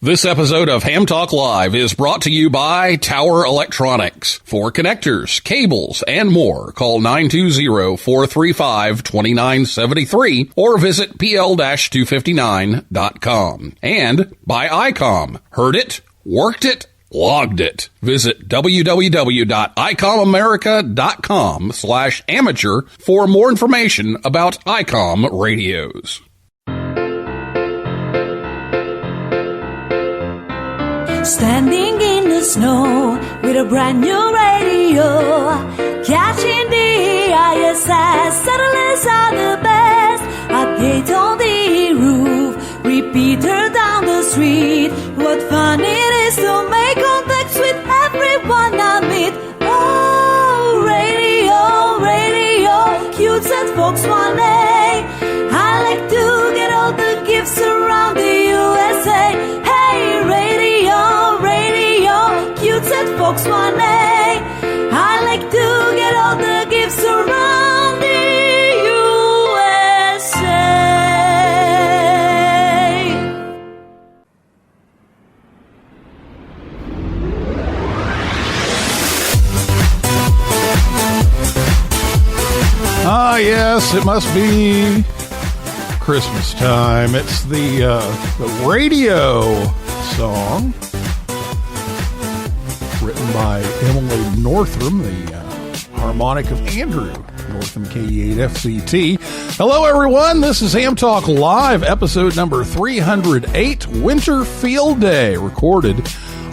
This episode of Ham Talk Live is brought to you by Tower Electronics. For connectors, cables, and more, call 920-435-2973 or visit pl-259.com. And by ICOM. Heard it, worked it, logged it. Visit www.icomamerica.com/amateur for more information about ICOM radios. Standing in the snow with a brand new radio, catching the ISS, satellites are the best. Update on the roof, repeater down the street. What fun it is to make contacts with everyone I meet. Oh, radio, radio, cute said folks one day. I like to get all the gifts around the USA. Hey, radio, radio, cute said folks one day. I like to get all the gifts around the USA. Ah, yes, it must be Christmas time. It's the radio song written by Emily Northam, the harmonic of Andrew Northam, KE8FCT. Hello, everyone. This is Ham Talk Live, episode number 308, Winter Field Day, recorded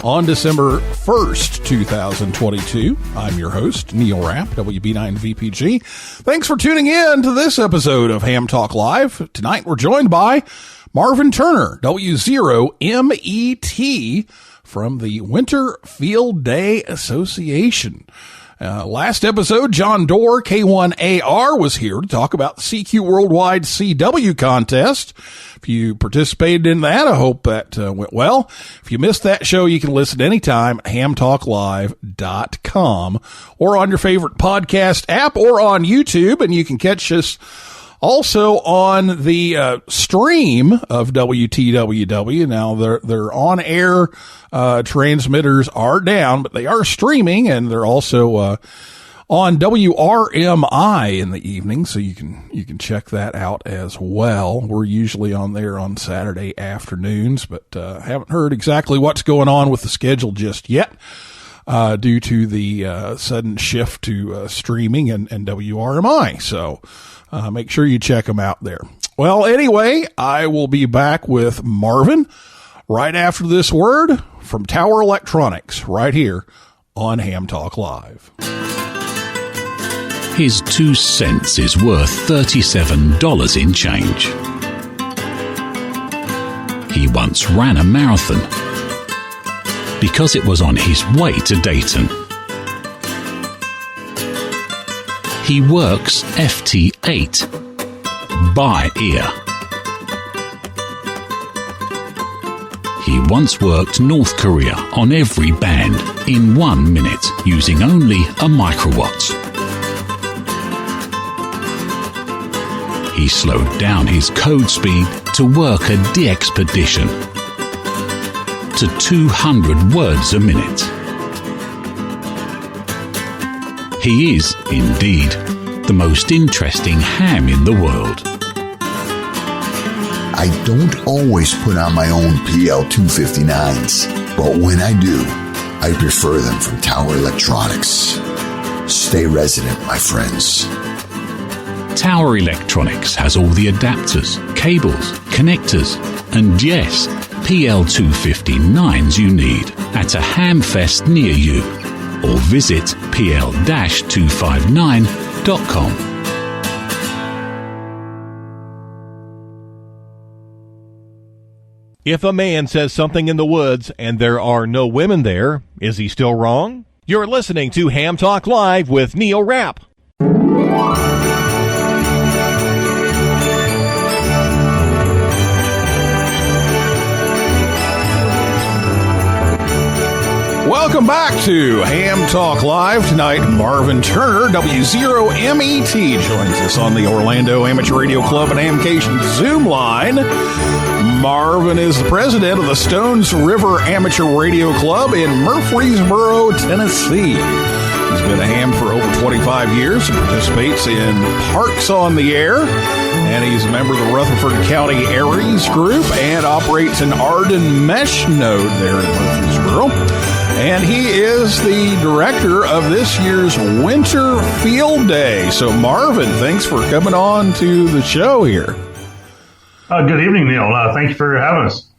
on December 1st, 2022. I'm your host, Neil Rapp, WB9VPG. Thanks for tuning in to this episode of Ham Talk Live. Tonight we're joined by Marvin Turner, W0MET, from the Winter Field Day Association. Last episode, John Doerr, K1AR, was here to talk about the CQ Worldwide CW contest. If you participated in that, I hope that went well. If you missed that show, you can listen anytime at hamtalklive.com or on your favorite podcast app or on YouTube, and you can catch us also on the stream of WTWW. Now, their on-air transmitters are down, but they are streaming, and they're also on WRMI in the evening, so you can check that out as well. We're usually on there on Saturday afternoons, but haven't heard exactly what's going on with the schedule just yet due to the sudden shift to streaming and WRMI. So make sure you check them out there. Well, anyway, I will be back with Marvin right after this word from Tower Electronics right here on Ham Talk Live. His 2 cents is worth $37 in change. He once ran a marathon because it was on his way to Dayton. He works FT8 by ear. He once worked North Korea on every band in 1 minute using only a microwatt. He slowed down his code speed to work a de-expedition to 200 words a minute. He is, indeed, the most interesting ham in the world. I don't always put on my own PL259s, but when I do, I prefer them from Tower Electronics. Stay resident, my friends. Tower Electronics has all the adapters, cables, connectors, and yes, PL259s you need at a hamfest near you, or visit pl-259.com. If a man says something in the woods and there are no women there, is he still wrong? You're listening to Ham Talk Live with Neil Rapp. Welcome back to Ham Talk Live. Tonight, Marvin Turner, W0MET, joins us on the Orlando Amateur Radio Club and Hamcation Zoom line. Marvin is the president of the Stones River Amateur Radio Club in Murfreesboro, Tennessee. He's been a ham for over 25 years and participates in Parks on the Air. And he's a member of the Rutherford County Aries Group and operates an Arden Mesh node there in Murfreesboro. And he is the director of this year's Winter Field Day. So, Marvin, thanks for coming on to the show here. Good evening, Neil. Thank you for having us.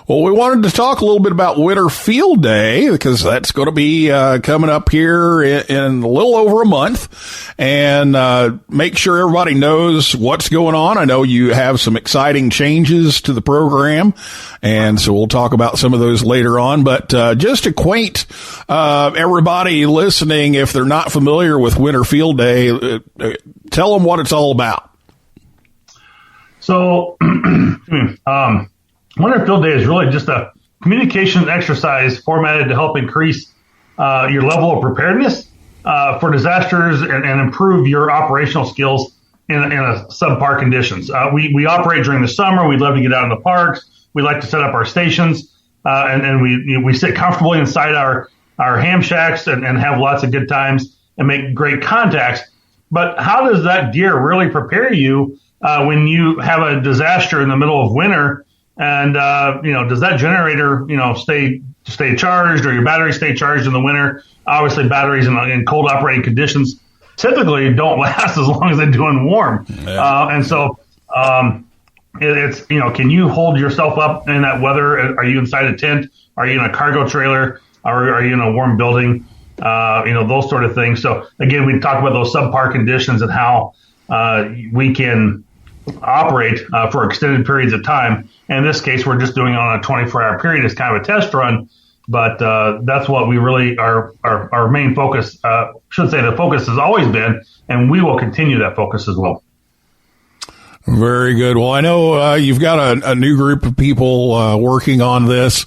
Well, we wanted to talk a little bit about Winter Field Day because that's going to be coming up here in a little over a month, and make sure everybody knows what's going on. I know you have some exciting changes to the program, and so we'll talk about some of those later on. But just acquaint everybody listening, if they're not familiar with Winter Field Day, tell them what it's all about. So, Winter Field Day is really just a communication exercise formatted to help increase your level of preparedness for disasters and improve your operational skills in a subpar conditions. We operate during the summer. We love to get out in the parks. We like to set up our stations, and we sit comfortably inside our ham shacks and have lots of good times and make great contacts. But how does that gear really prepare you when you have a disaster in the middle of winter? And, does that generator, stay charged, or your battery stay charged in the winter? Obviously, batteries in cold operating conditions typically don't last as long as they do in warm. Yeah. It's, can you hold yourself up in that weather? Are you inside a tent? Are you in a cargo trailer? Are you in a warm building? Those sort of things. So, again, we talk about those subpar conditions and how we can operate for extended periods of time. And in this case, we're just doing it on a 24-hour period as kind of a test run. But that's what we really our main focus. Should say the focus has always been, and we will continue that focus as well. Very good. Well, I know you've got a new group of people working on this,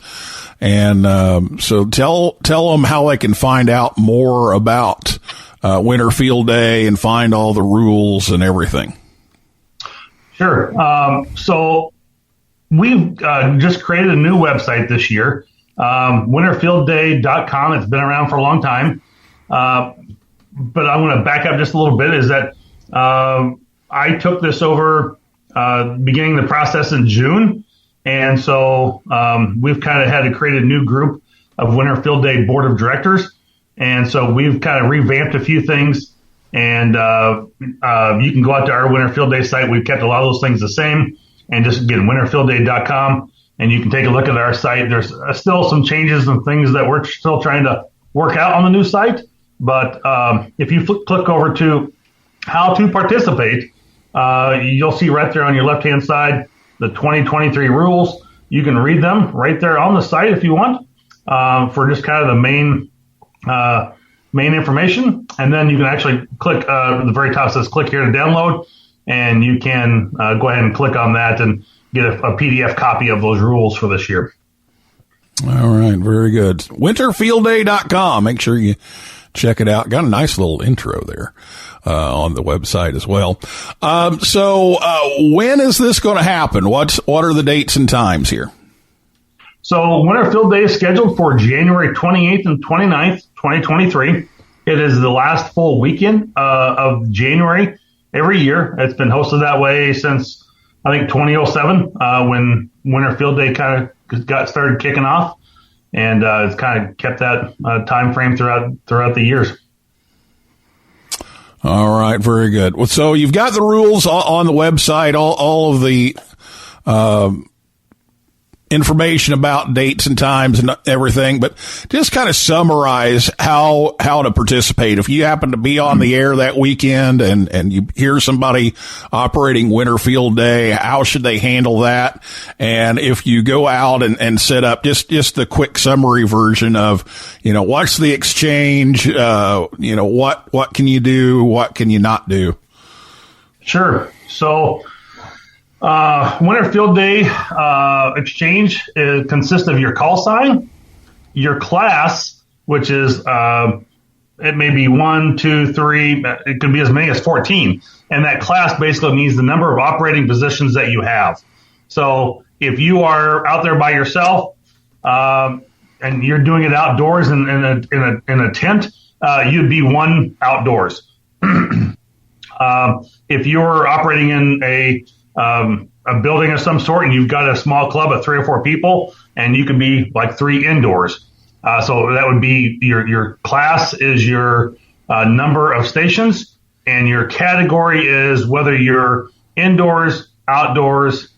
and so tell them how they can find out more about Winter Field Day and find all the rules and everything. Sure. So we've just created a new website this year, winterfieldday.com. It's been around for a long time. But I want to back up just a little bit, is that I took this over beginning the process in June. And so we've kind of had to create a new group of Winter Field Day Board of Directors. And so we've kind of revamped a few things. And you can go out to our Winter Field Day site. We've kept a lot of those things the same. And just, again, winterfieldday.com. And you can take a look at our site. There's still some changes and things that we're still trying to work out on the new site. But if you click over to how to participate, you'll see right there on your left-hand side the 2023 rules. You can read them right there on the site if you want for just kind of the main information. And then you can actually click at the very top says click here to download, and you can go ahead and click on that and get a PDF copy of those rules for this year. All right. Very good. Winterfieldday.com. Make sure you check it out. Got a nice little intro there on the website as well. So when is this going to happen? What are the dates and times here? So Winter Field Day is scheduled for January 28th and 29th, 2023. It is the last full weekend of January every year. It's been hosted that way since, I think, 2007, when Winter Field Day kind of got started kicking off. And it's kind of kept that time frame throughout the years. All right, very good. Well, so you've got the rules on the website, all of the information about dates and times and everything, but just kind of summarize how to participate. If you happen to be on the air that weekend and you hear somebody operating Winter Field Day, how should they handle that? And if you go out and set up just the quick summary version of, what's the exchange, what can you do? What can you not do? Sure. So, Winter Field Day exchange consists of your call sign, your class, which is it may be 1, 2, 3, it could be as many as 14. And that class basically means the number of operating positions that you have. So if you are out there by yourself and you're doing it outdoors in a tent, you'd be 1 outdoors. If you're operating in a building of some sort and you've got a small club of 3 or 4 people, and you can be like 3 indoors. So that would be your class is your number of stations, and your category is whether you're indoors, outdoors,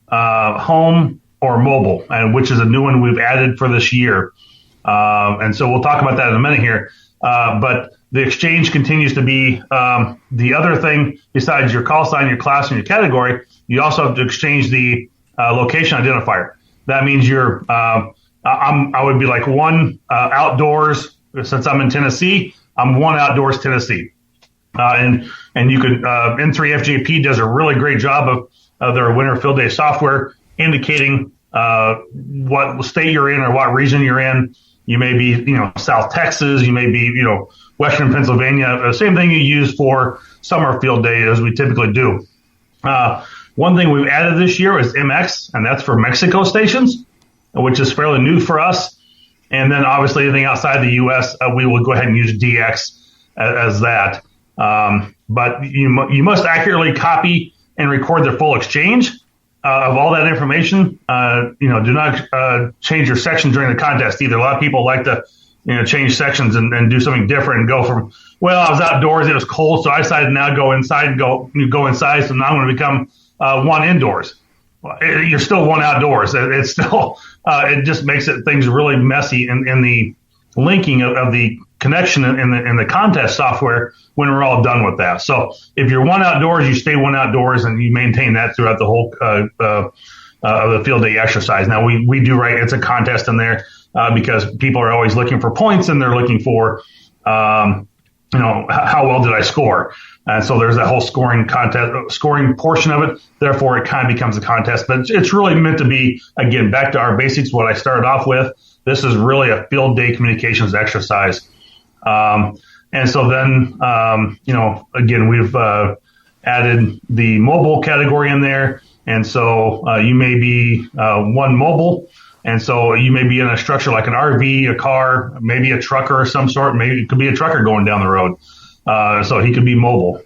home, or mobile, and which is a new one we've added for this year. And so we'll talk about that in a minute here. But the exchange continues to be the other thing besides your call sign, your class, and your category. You also have to exchange the location identifier. That means I would be like 1 outdoors. Since I'm in Tennessee, I'm 1 outdoors Tennessee. And you could N3FJP does a really great job of their winter field day software indicating what state you're in or what region you're in. You may be, South Texas. You may be, Western Pennsylvania. The same thing you use for summer field day as we typically do. One thing we've added this year is MX, and that's for Mexico stations, which is fairly new for us. And then obviously anything outside the U.S., we will go ahead and use DX as that. But you must accurately copy and record the full exchange of all that information. Do not change your section during the contest either. A lot of people like to change sections and do something different and go from, I was outdoors, it was cold, so I decided now go inside and go inside, so now I'm going to become 1 indoors. You're still 1 outdoors. It's still it just makes things really messy in the linking of the connection in the contest software when we're all done with that. So if you're 1 outdoors, you stay 1 outdoors, and you maintain that throughout the whole of the field day exercise. Now we do write it's a contest in there because people are always looking for points, and they're looking for how well did I score. And so there's that whole scoring portion of it. Therefore, it kind of becomes a contest. But it's really meant to be, again, back to our basics, what I started off with. This is really a field day communications exercise. And so then, again, we've added the mobile category in there. And so you may be 1 mobile. And so you may be in a structure like an RV, a car, maybe a trucker of some sort. Maybe it could be a trucker going down the road. So he could be mobile.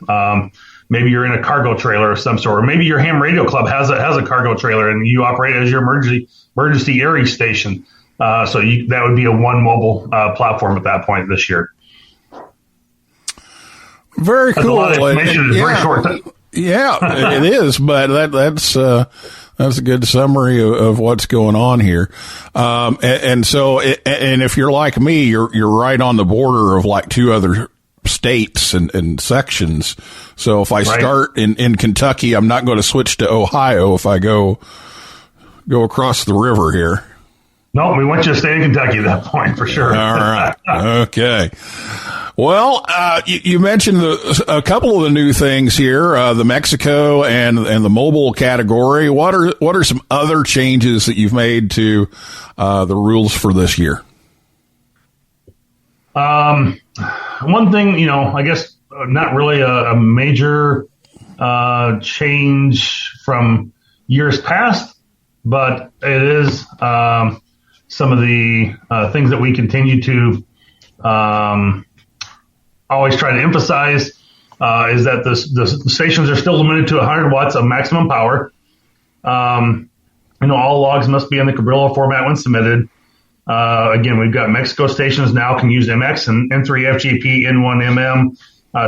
Maybe you're in a cargo trailer of some sort, or maybe your ham radio club has a cargo trailer and you operate as your emergency area station. So that would be a 1 mobile platform at that point this year. Very cool. A lot of information is very short. Yeah, it is, but that's a good summary of what's going on here. And so if you're like me, you're right on the border of like 2 other states and sections. So if I start in Kentucky, I'm not going to switch to Ohio if I go across the river here. No, we want you to stay in Kentucky at that point for sure. All right. Okay. Well, you mentioned a couple of the new things here, the Mexico and the mobile category. What are some other changes that you've made to the rules for this year? One thing, I guess not really a major change from years past, but it is some of the things that we continue to always try to emphasize is that the stations are still limited to 100 watts of maximum power. All logs must be in the Cabrillo format when submitted. Again, we've got Mexico stations now can use MX and N3FGP, N1MM.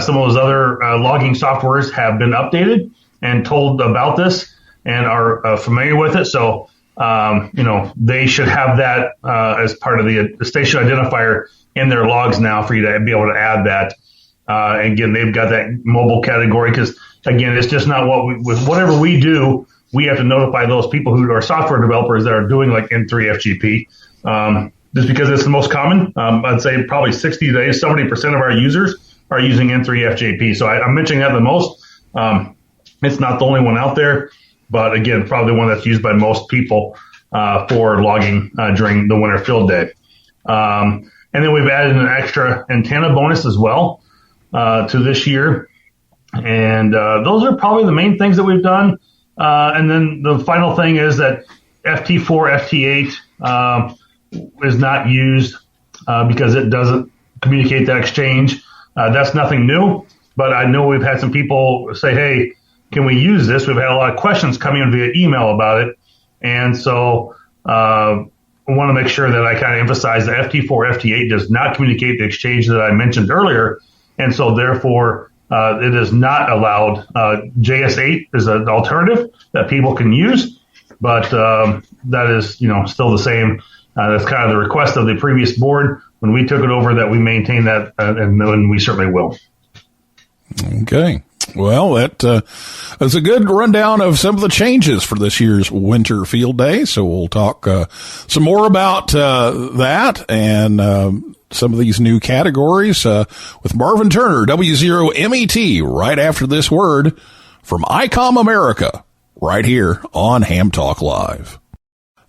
Some of those other logging softwares have been updated and told about this and are familiar with it. So, they should have that as part of the station identifier in their logs now for you to be able to add that. Again, they've got that mobile category because, again, it's just not with whatever we do, we have to notify those people who are software developers that are doing like N3FGP. Just because it's the most common, I'd say probably 60 to 70% of our users are using N3FJP. So I'm mentioning that the most. It's not the only one out there, but again, probably the one that's used by most people for logging during the winter field day. And then we've added an extra antenna bonus as well to this year. And those are probably the main things that we've done. And then the final thing is that FT4, FT8 is not used because it doesn't communicate that exchange. That's nothing new, but I know we've had some people say, hey, can we use this? We've had a lot of questions coming in via email about it. And so I want to make sure that I kind of emphasize that FT4, FT8 does not communicate the exchange that I mentioned earlier. And so therefore, it is not allowed. JS8 is an alternative that people can use, but that is, still the same. That's kind of the request of the previous board when we took it over, that we maintain that, and we certainly will. Okay. Well, that is a good rundown of some of the changes for this year's Winter Field Day. So we'll talk some more about that and some of these new categories with Marvin Turner, W0MET, right after this word from ICOM America, right here on Ham Talk Live.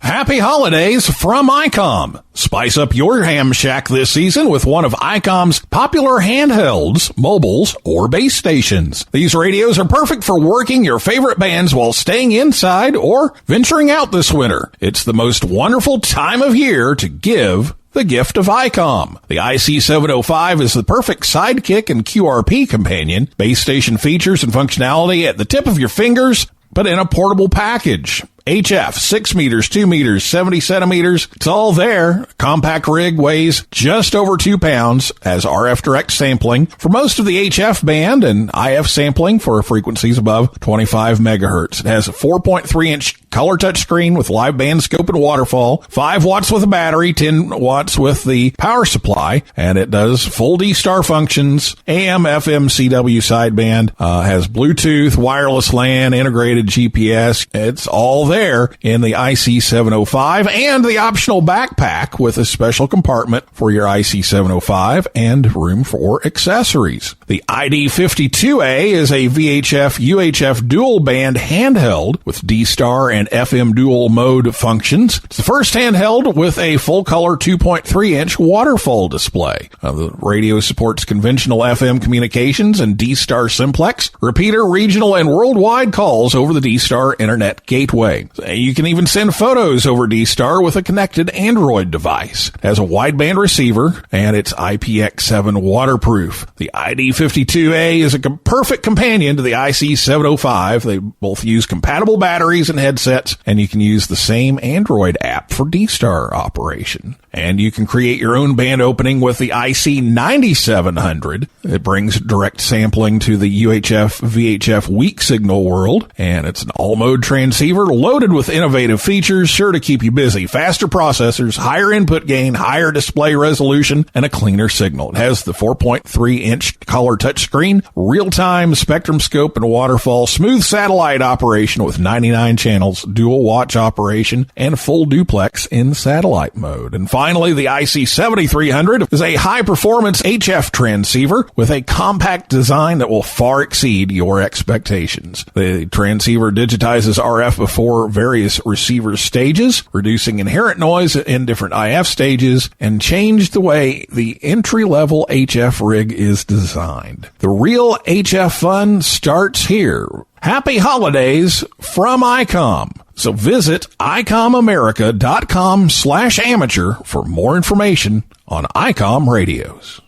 Happy holidays from ICOM. Spice up your ham shack this season with one of ICOM's popular handhelds, mobiles, or base stations. These radios are perfect for working your favorite bands while staying inside or venturing out this winter. It's the most wonderful time of year to give the gift of ICOM. The IC705 is the perfect sidekick and QRP companion. Base station features and functionality at the tip of your fingers, but in a portable package. HF, 6 meters, 2 meters, 70 centimeters. It's all there. Compact rig weighs just over 2 pounds, has RF direct sampling for most of the HF band and IF sampling for frequencies above 25 megahertz. It has a 4.3-inch color touch screen with live band scope and waterfall, 5 watts with a battery, 10 watts with the power supply, and it does full D-Star functions, AM, FM, CW sideband, has Bluetooth, wireless LAN, integrated GPS. It's all there in the IC705 and the optional backpack with a special compartment for your IC705 and room for accessories. The ID52A is a VHF UHF dual band handheld with D-Star and FM dual mode functions. It's the first handheld with a full color 2.3-inch waterfall display. The radio supports conventional FM communications and D-Star simplex, repeater, regional, and worldwide calls over the D-Star Internet Gateway. You can even send photos over D-Star with a connected Android device. It has a wideband receiver, and it's IPX7 waterproof. The ID52A is a perfect companion to the IC705. They both use compatible batteries and headsets, and you can use the same Android app for D-Star operation. And you can create your own band opening with the IC9700. It brings direct sampling to the UHF VHF weak signal world, and it's an all-mode transceiver loaded with innovative features sure to keep you busy. Faster processors, higher input gain, higher display resolution, and a cleaner signal. It has the 4.3-inch color touchscreen, real-time spectrum scope and waterfall, smooth satellite operation with 99 channels, dual watch operation, and full duplex in satellite mode. And finally, the IC7300 is a high-performance HF transceiver with a compact design that will far exceed your expectations. The transceiver digitizes RF before various receiver stages, reducing inherent noise in different IF stages, and change the way the entry-level HF rig is designed. The real HF fun starts here. Happy holidays from ICOM. So visit ICOMamerica.com/amateur for more information on ICOM radios.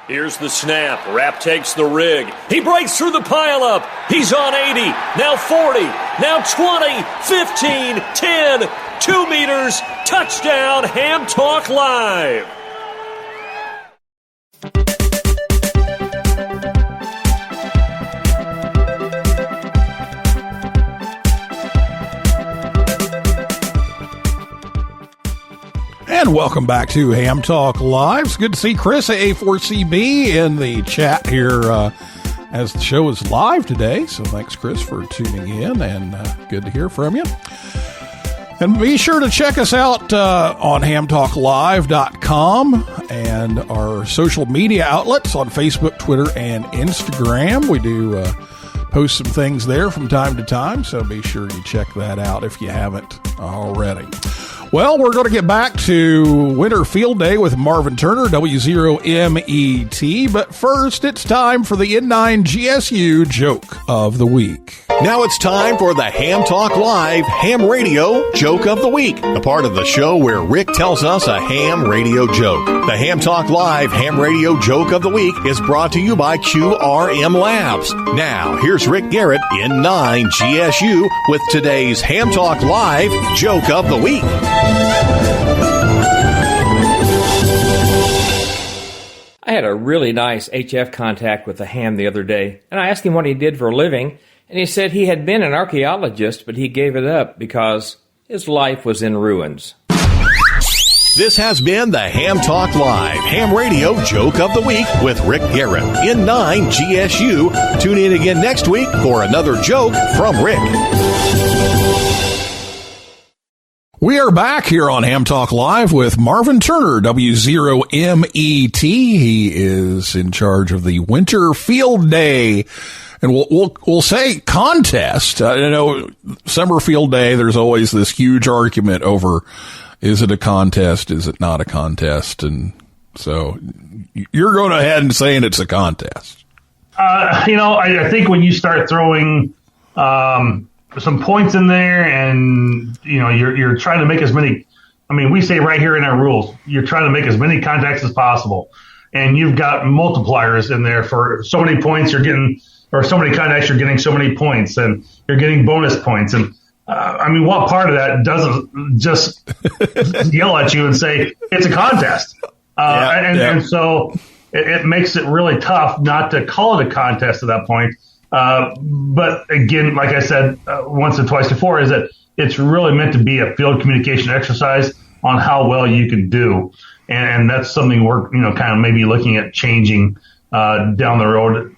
Here's the snap. Rapp takes the rig. He breaks through the pileup. He's on 80, now 40, now 20, 15, 10, 2 meters. Touchdown, Ham Talk Live. And welcome back to Ham Talk Live. It's good to see Chris at A4CB in the chat here as the show is live today. So thanks, Chris, for tuning in, and good to hear from you. And be sure to check us out on hamtalklive.com and our social media outlets on Facebook, Twitter, and Instagram. We do post some things there from time to time, so be sure you check that out if you haven't already. Well, we're going to get back to Winter Field Day with Marvin Turner, W0MET. But first, it's time for the N9 GSU Joke of the Week. Now it's time for the Ham Talk Live Ham Radio Joke of the Week, the part of the show where Rick tells us a ham radio joke. The Ham Talk Live Ham Radio Joke of the Week is brought to you by QRM Labs. Now, here's Rick Garrett, N9 GSU, with today's Ham Talk Live Joke of the Week. I had a really nice HF contact with a ham the other day, and I asked him what he did for a living, and he said he had been an archaeologist, but he gave it up because his life was in ruins. This has been the Ham Talk Live Ham Radio Joke of the Week with Rick Garrett, N9 GSU. Tune in again next week for another joke from Rick. We are back here on Ham Talk Live with Marvin Turner, W0MET. He is in charge of the Winter Field Day, and we'll say contest. You know, Summer Field Day, there's always this huge argument over, is it a contest, is it not a contest? And so you're going ahead and saying it's a contest. I think when you start throwing some points in there, and you're trying to make as many. I mean, we say right here in our rules, you're trying to make as many contacts as possible, and you've got multipliers in there for so many points you're getting, or so many contacts you're getting so many points, and you're getting bonus points. And what part of that doesn't just yell at you and say it's a contest? And so it makes it really tough not to call it a contest at that point. But again, like I said once or twice before, is that it's really meant to be a field communication exercise on how well you can do. And that's something we're, kind of maybe looking at changing down the road.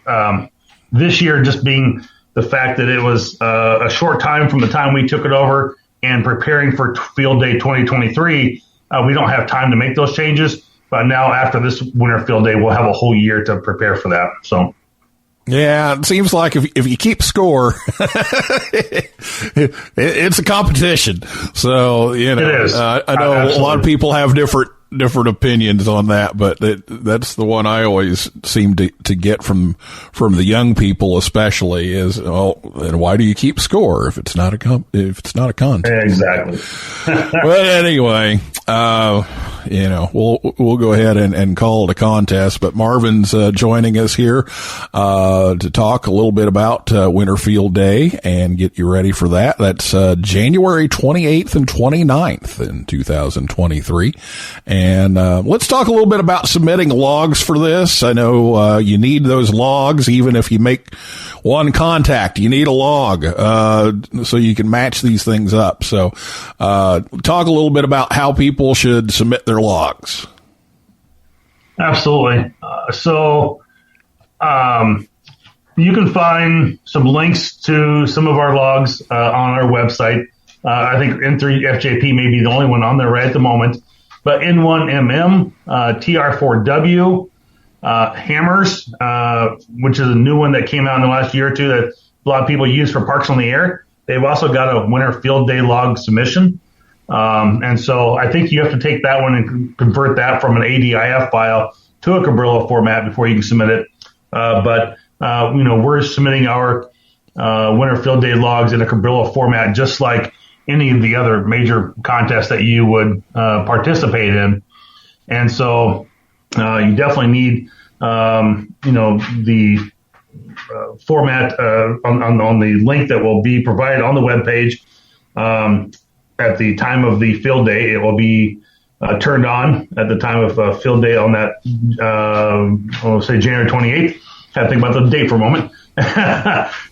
This year just being the fact that it was a short time from the time we took it over and preparing for Field Day 2023, we don't have time to make those changes. But now after this Winter Field Day, we'll have a whole year to prepare for that. So. Yeah, it seems like if you keep score, it's a competition. So, it is. I know absolutely. A lot of people have different opinions on that, but that's the one I always seem to get from the young people, especially, is, and why do you keep score if it's not a contest? Exactly. But anyway, we'll go ahead and call it a contest. But Marvin's joining us here to talk a little bit about Winter Field Day and get you ready for that. That's January 28th and 29th in 2023. And let's talk a little bit about submitting logs for this. I know you need those logs, even if you make one contact. You need a log so you can match these things up. So talk a little bit about how people should submit their logs. Absolutely. So you can find some links to some of our logs on our website. I think N3FJP may be the only one on there right at the moment. But N1MM, TR4W, hammers, which is a new one that came out in the last year or two that a lot of people use for Parks on the Air. They've also got a Winter Field Day log submission. And so I think you have to take that one and convert that from an ADIF file to a Cabrillo format before you can submit it. But we're submitting our Winter Field Day logs in a Cabrillo format, just like any of the other major contests that you would participate in. And so you definitely need, the format on the link that will be provided on the webpage. At the time of the field day, it will be turned on at the time of field day on that, I'll say January 28th. Had to think about the date for a moment.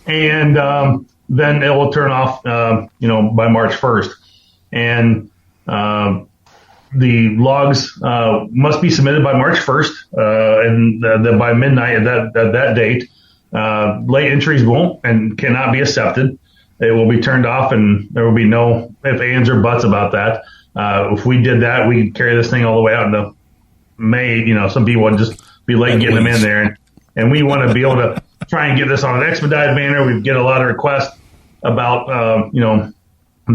And then it will turn off, by March 1st. And the logs must be submitted by March 1st, and then by midnight at that date. Late entries won't and cannot be accepted. It will be turned off, and there will be no ifs, ands, or buts about that. If we did that, we'd carry this thing all the way out into May. Some people would just be late getting them in there. And we want to be able to try and get this on an expedited manner. We get a lot of requests about,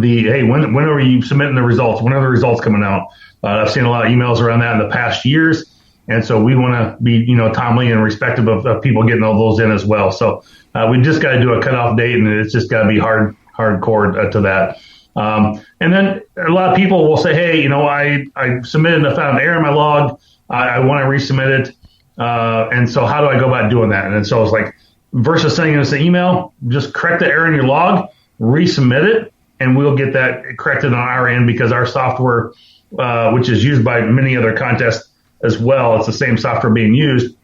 hey, when are you submitting the results? When are the results coming out? I've seen a lot of emails around that in the past years. And so we want to be, timely and respectful of people getting all those in as well. So we just got to do a cutoff date, and it's just got to be hardcore to that. And then a lot of people will say, hey, I submitted and I found an error in my log. I want to resubmit it. And so how do I go about doing that? And so it's like, versus sending us an email, just correct the error in your log, resubmit it, and we'll get that corrected on our end, because our software, which is used by many other contests as well, it's the same software being used,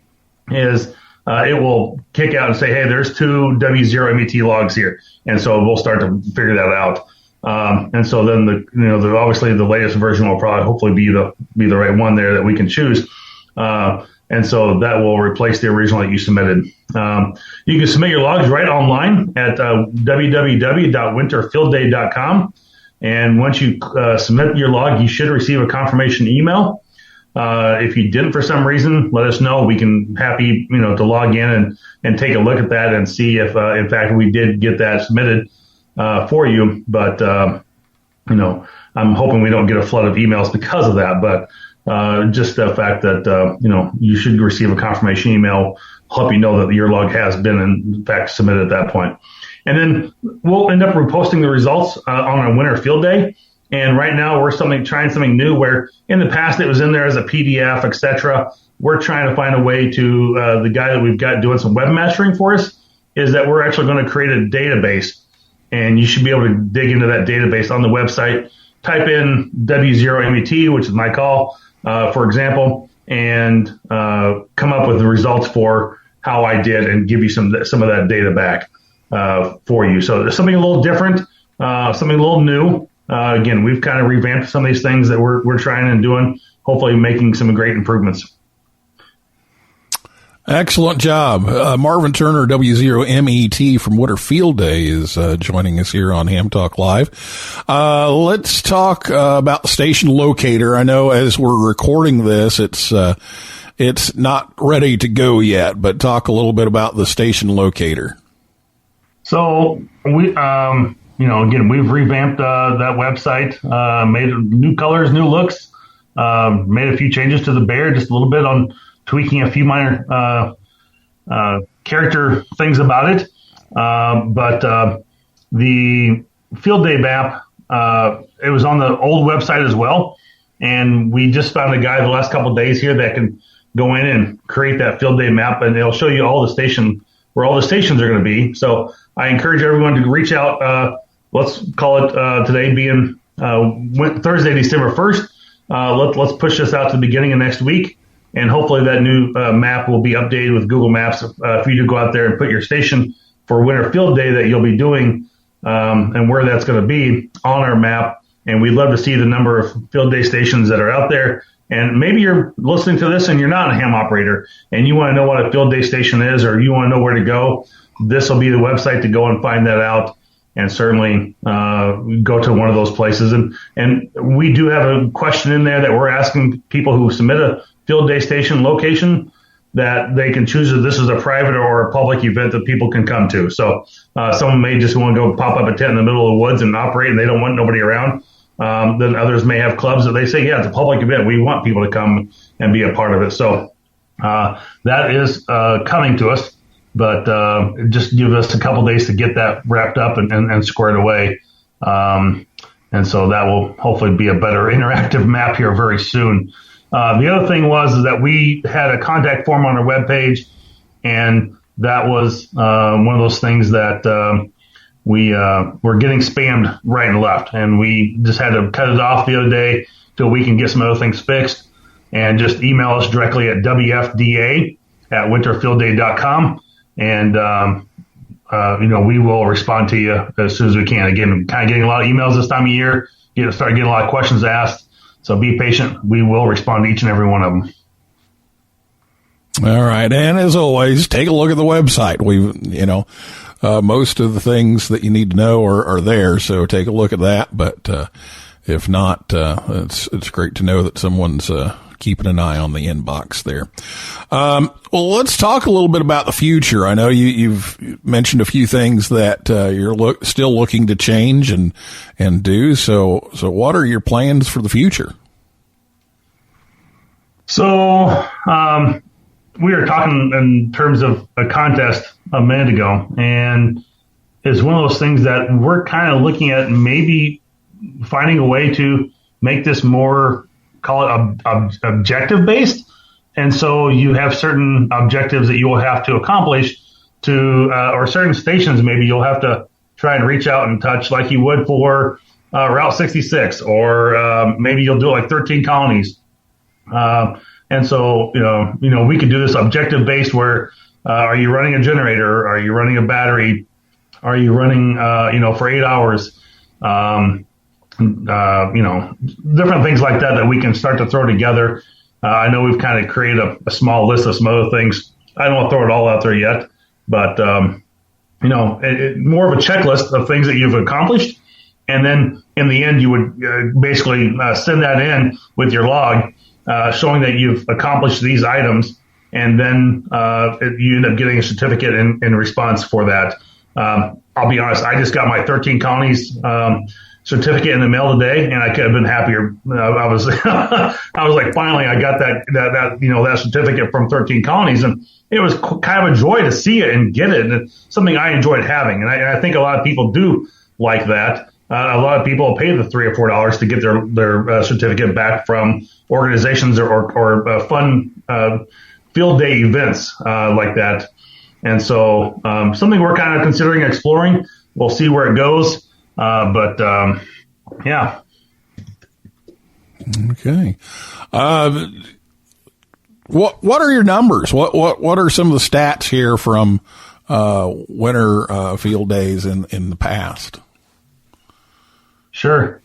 is it will kick out and say, hey, there's 2 W0MET logs here. And so we'll start to figure that out. And so then obviously the latest version will probably hopefully be the right one there that we can choose. And so that will replace the original that you submitted. You can submit your logs right online at www.winterfieldday.com. And once you submit your log, you should receive a confirmation email. If you didn't for some reason, let us know. We can happy to log in and take a look at that and see if in fact we did get that submitted for you. But I'm hoping we don't get a flood of emails because of that. But just the fact that you should receive a confirmation email will help you know that your log has been in fact submitted at that point. And then we'll end up reposting the results on our winter field day. And right now we're trying something new, where in the past it was in there as a PDF, etc. We're trying to find a way to, the guy that we've got doing some webmastering for us, is that we're actually going to create a database, and you should be able to dig into that database on the website, type in W0MET, which is my call, for example, and come up with the results for how I did and give you some of that data back for you. So there's something a little different, something a little new. Again, we've kind of revamped some of these things that we're trying and doing, hopefully making some great improvements. Excellent job. Marvin Turner, W0MET from Winter Field Day, is joining us here on Ham Talk Live. Let's talk about the station locator. I know as we're recording this, it's not ready to go yet, but talk a little bit about the station locator. So we, again, we've revamped that website, made new colors, new looks, made a few changes to the bear, just a little bit on tweaking a few minor character things about it. But the field day map, it was on the old website as well. And we just found a guy the last couple of days here that can go in and create that field day map, and it'll show you all the where all the stations are going to be. So I encourage everyone to reach out. Let's call it today being Thursday, December 1st. Let's push this out to the beginning of next week, and hopefully that new map will be updated with Google Maps for you to go out there and put your station for winter field day that you'll be doing, and where that's going to be on our map. And we'd love to see the number of field day stations that are out there. And maybe you're listening to this and you're not a ham operator and you want to know what a field day station is, or you want to know where to go. This will be the website to go and find that out. And certainly go to one of those places. And we do have a question in there that we're asking people who submit a field day station location that they can choose if this is a private or a public event that people can come to. So someone may just want to go pop up a tent in the middle of the woods and operate, and they don't want nobody around. Then others may have clubs that they say, yeah, it's a public event. We want people to come and be a part of it. So that is coming to us. But just give us a couple days to get that wrapped up and squared away. And so that will hopefully be a better interactive map here very soon. The other thing is that we had a contact form on our webpage, and that was one of those things that we were getting spammed right and left. And we just had to cut it off the other day till we can get some other things fixed. And just email us directly at wfda@winterfieldday.com. And, we will respond to you as soon as we can. Again, kind of getting a lot of emails this time of year, start getting a lot of questions asked. So be patient. We will respond to each and every one of them. All right. And as always, take a look at the website. Most of the things that you need to know are there. So take a look at that. But, if not, it's great to know that someone's, keeping an eye on the inbox there. Well, let's talk a little bit about the future. I know you've mentioned a few things that you're still looking to change and do. So what are your plans for the future? So we were talking in terms of a contest a minute ago, and it's one of those things that we're kind of looking at maybe finding a way to make this more, call it objective based. And so you have certain objectives that you will have to accomplish to, or certain stations maybe you'll have to try and reach out and touch like you would for Route 66, or maybe you'll do like 13 colonies. And so, you know, we could do this objective based where, are you running a generator? Are you running a battery? Are you running, for 8 hours? Different things like that we can start to throw together. I know we've kind of created a small list of some other things. I don't want to throw it all out there yet, but, more of a checklist of things that you've accomplished. And then in the end, you would basically send that in with your log, showing that you've accomplished these items. And then you end up getting a certificate in response for that. I'll be honest, I just got my 13 colonies certificate in the mail today, and I could have been happier. I was like, finally, I got that certificate from 13 colonies, and it was kind of a joy to see it and get it, and it's something I enjoyed having. And I think a lot of people do like that. A lot of people pay the $3 or $4 to get their certificate back from organizations or fun field day events like that. And so something we're kind of considering exploring. We'll see where it goes. Yeah. Okay. What are your numbers? What are some of the stats here from winter field days in the past? Sure.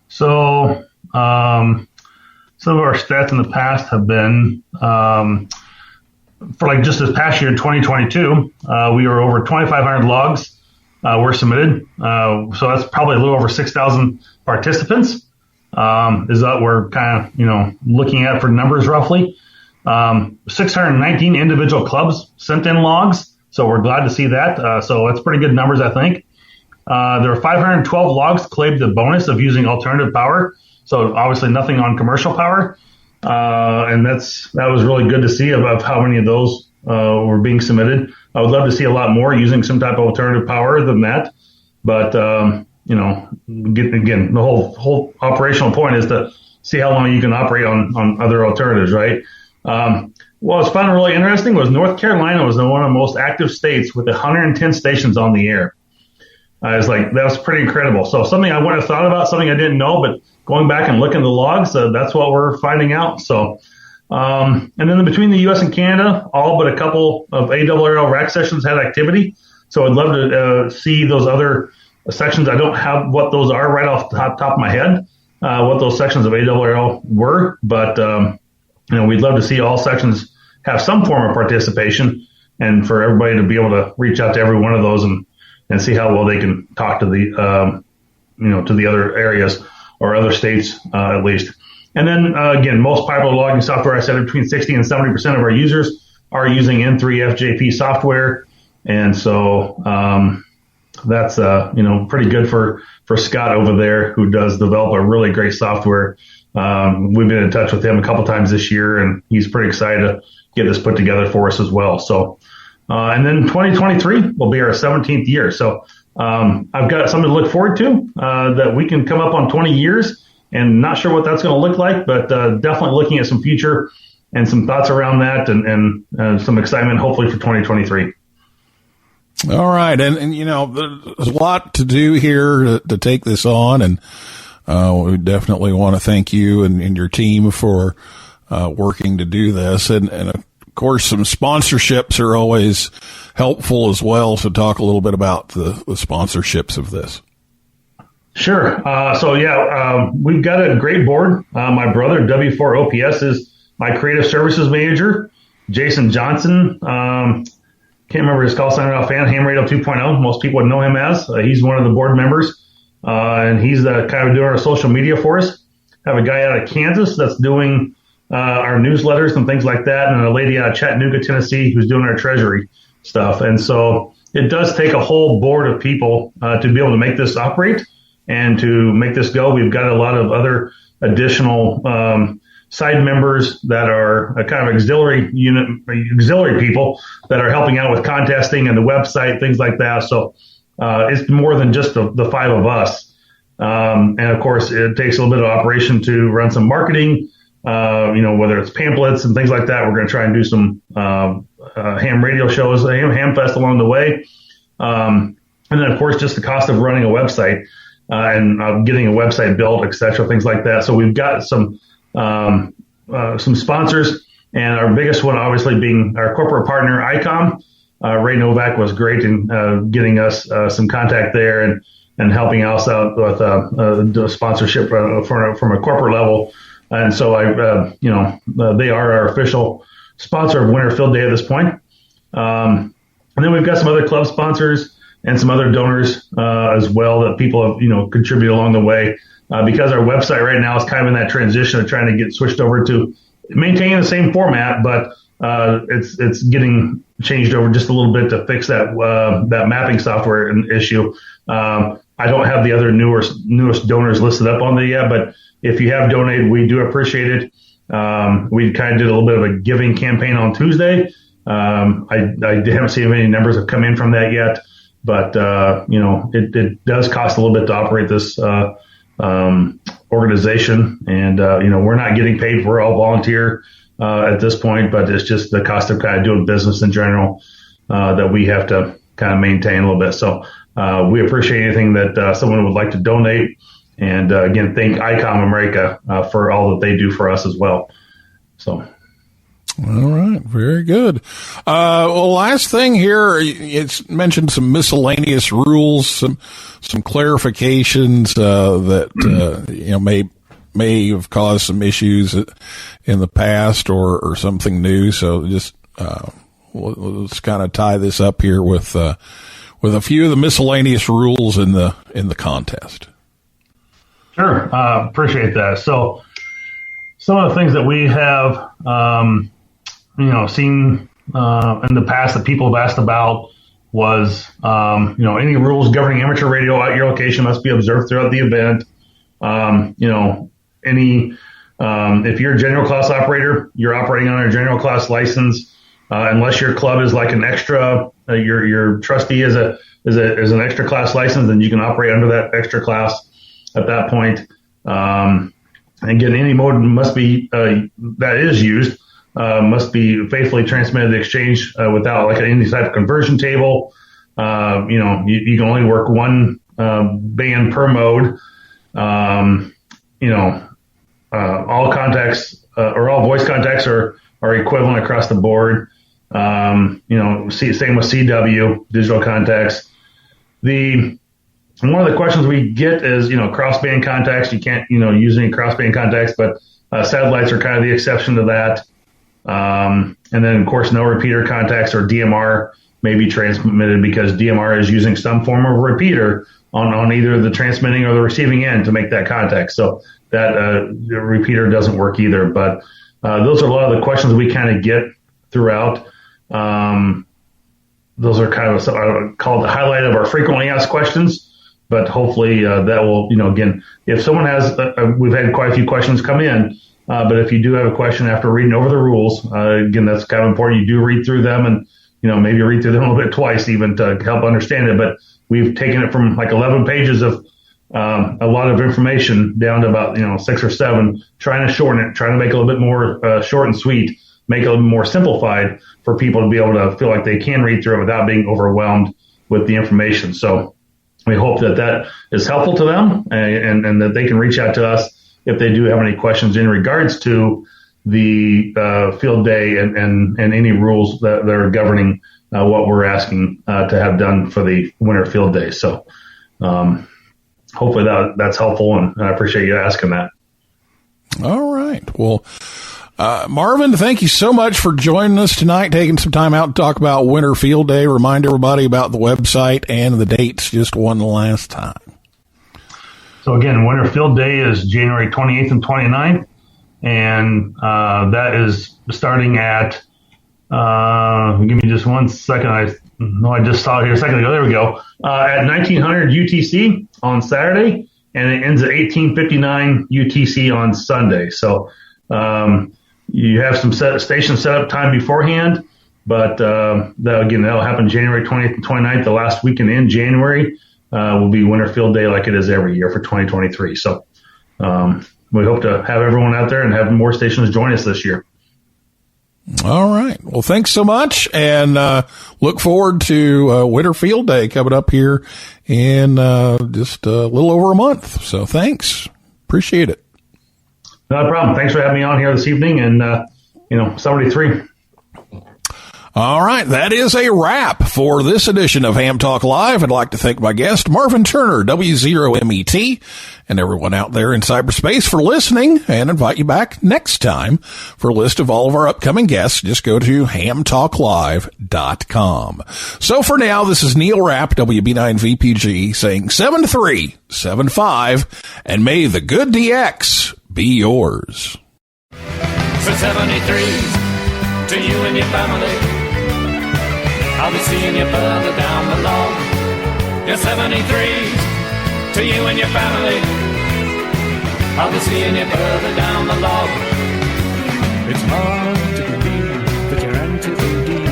So some of our stats in the past have been for like just this past year, 2022, we were over 2,500 logs were submitted. So that's probably a little over 6,000 participants. Is that we're kind of, looking at for numbers roughly. 619 individual clubs sent in logs. So we're glad to see that. So that's pretty good numbers, I think. There were 512 logs claimed the bonus of using alternative power. So obviously nothing on commercial power. And that was really good to see of how many of those were being submitted. I would love to see a lot more using some type of alternative power than that. But, again, the whole operational point is to see how long you can operate on other alternatives, right? What was fun and really interesting was North Carolina was one of the most active states with 110 stations on the air. I was like, that was pretty incredible. So something I wouldn't have thought about, something I didn't know, but going back and looking at the logs, that's what we're finding out. So, and then between the U.S. and Canada, all but a couple of ARRL rack sessions had activity. So I'd love to see those other sections. I don't have what those are right off the top of my head, what those sections of ARRL were, but, we'd love to see all sections have some form of participation and for everybody to be able to reach out to every one of those and see how well they can talk to the, to the other areas or other states, at least. And then, again, most popular logging software, I said between 60 and 70% of our users are using N3 FJP software. And so, that's, pretty good for Scott over there, who does develop a really great software. We've been in touch with him a couple times this year, and he's pretty excited to get this put together for us as well. So, and then 2023 will be our 17th year. So, I've got something to look forward to, that we can come up on 20 years, and not sure what that's going to look like, but, definitely looking at some future and some thoughts around that and some excitement, hopefully for 2023. All right. And there's a lot to do here to take this on. And, we definitely want to thank you and your team for, working to do this. And of course, some sponsorships are always helpful as well. So talk a little bit about the sponsorships of this. Sure. We've got a great board. My brother, W4OPS, is my creative services manager. Jason Johnson, can't remember his call sign offhand, Ham Radio 2.0. Most people would know him as. He's one of the board members, and he's kind of doing our social media for us. Have a guy out of Kansas that's doing our newsletters and things like that, and a lady out of Chattanooga, Tennessee, who's doing our treasury stuff. And so it does take a whole board of people to be able to make this operate and to make this go. We've got a lot of other additional side members that are a kind of auxiliary people that are helping out with contesting and the website, things like that. So it's more than just the five of us. And of course, it takes a little bit of operation to run some marketing, whether it's pamphlets and things like that. We're going to try and do some ham radio shows, ham fest along the way. And then, of course, just the cost of running a website and getting a website built, et cetera, things like that. So we've got some sponsors, and our biggest one obviously being our corporate partner, ICOM. Ray Novak was great in getting us some contact there and helping us out with the sponsorship from a corporate level. And so they are our official sponsor of Winter Field Day at this point. And then we've got some other club sponsors and some other donors as well that people have contributed along the way. Because our website right now is kind of in that transition of trying to get switched over to maintaining the same format, but it's getting changed over just a little bit to fix that mapping software issue. I don't have the other newest donors listed up on there yet, but if you have donated, we do appreciate it. We kind of did a little bit of a giving campaign on Tuesday. I haven't seen any numbers have come in from that yet, but it does cost a little bit to operate this organization, and we're not getting paid. We're all volunteer at this point, but it's just the cost of kind of doing business in general that we have to kind of maintain a little bit. So we appreciate anything that someone would like to donate, and again, thank ICOM America for all that they do for us as well. So. All right. Very good. Last thing here, it's mentioned some miscellaneous rules, some clarifications, that, may have caused some issues in the past or something new. So just, let's kind of tie this up here with a few of the miscellaneous rules in the contest. Sure. Appreciate that. So some of the things that we have, seen in the past that people have asked about was, any rules governing amateur radio at your location must be observed throughout the event. If you're a general class operator, you're operating on a general class license, unless your club is like an extra, your trustee is an extra class license, then you can operate under that extra class at that point. Again, any mode must be that is used. Must be faithfully transmitted to the exchange without like any type of conversion table. You can only work one band per mode. All contacts or all voice contacts are equivalent across the board. Same with CW, digital contacts. One of the questions we get is, crossband contacts. You can't, use any crossband contacts, but satellites are kind of the exception to that. And then, of course, no repeater contacts or DMR may be transmitted because DMR is using some form of repeater on either the transmitting or the receiving end to make that contact. So that the repeater doesn't work either. But those are a lot of the questions we kind of get throughout. Those are kind of called the highlight of our frequently asked questions. But hopefully that will, again, if someone has, we've had quite a few questions come in. But if you do have a question after reading over the rules, again, that's kind of important. You do read through them and, maybe read through them a little bit twice even to help understand it. But we've taken it from like 11 pages of a lot of information down to about, 6 or 7, trying to shorten it, trying to make it a little bit more short and sweet, make it a little more simplified for people to be able to feel like they can read through it without being overwhelmed with the information. So we hope that is helpful to them and that they can reach out to us if they do have any questions in regards to the field day and any rules that are governing what we're asking to have done for the winter field day. So hopefully that's helpful, and I appreciate you asking that. All right. Well, Marvin, thank you so much for joining us tonight, taking some time out to talk about Winter Field Day. Remind everybody about the website and the dates just one last time. So again, Winter Field Day is January 28th and 29th. and that is starting at. Give me just 1 second. I just saw it here a second ago. There we go. At 1900 UTC on Saturday, and it ends at 1859 UTC on Sunday. So you have some stations set up time beforehand, but that'll happen January 20th and 29th, the last weekend in January. Will be Winter Field Day like it is every year for 2023. So we hope to have everyone out there and have more stations join us this year. All right. Well, thanks so much, and look forward to Winter Field Day coming up here in just a little over a month. So thanks. Appreciate it. No problem. Thanks for having me on here this evening, and, Summer 3. All right, that is a wrap for this edition of Ham Talk Live. I'd like to thank my guest, Marvin Turner, W0MET, and everyone out there in cyberspace for listening, and invite you back next time for a list of all of our upcoming guests. Just go to hamtalklive.com. So for now, this is Neil Rapp, WB9VPG, saying 7375, and may the good DX be yours. For 73s, to you and your family, I'll be seeing you further down the log. Your 73s, to you and your family, I'll be seeing you further down the log. It's hard to believe that you're anti-OD,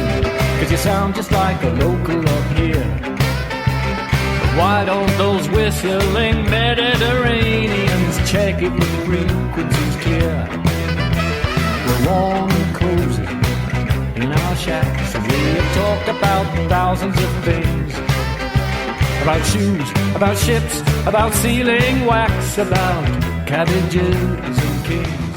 'cause you sound just like a local up here. But why don't those whistling Mediterraneans check if the frequency's clear? We're warm and cozy in our shacks, and we have talked about thousands of things. About shoes, about ships, about sealing wax, about cabbages and kings.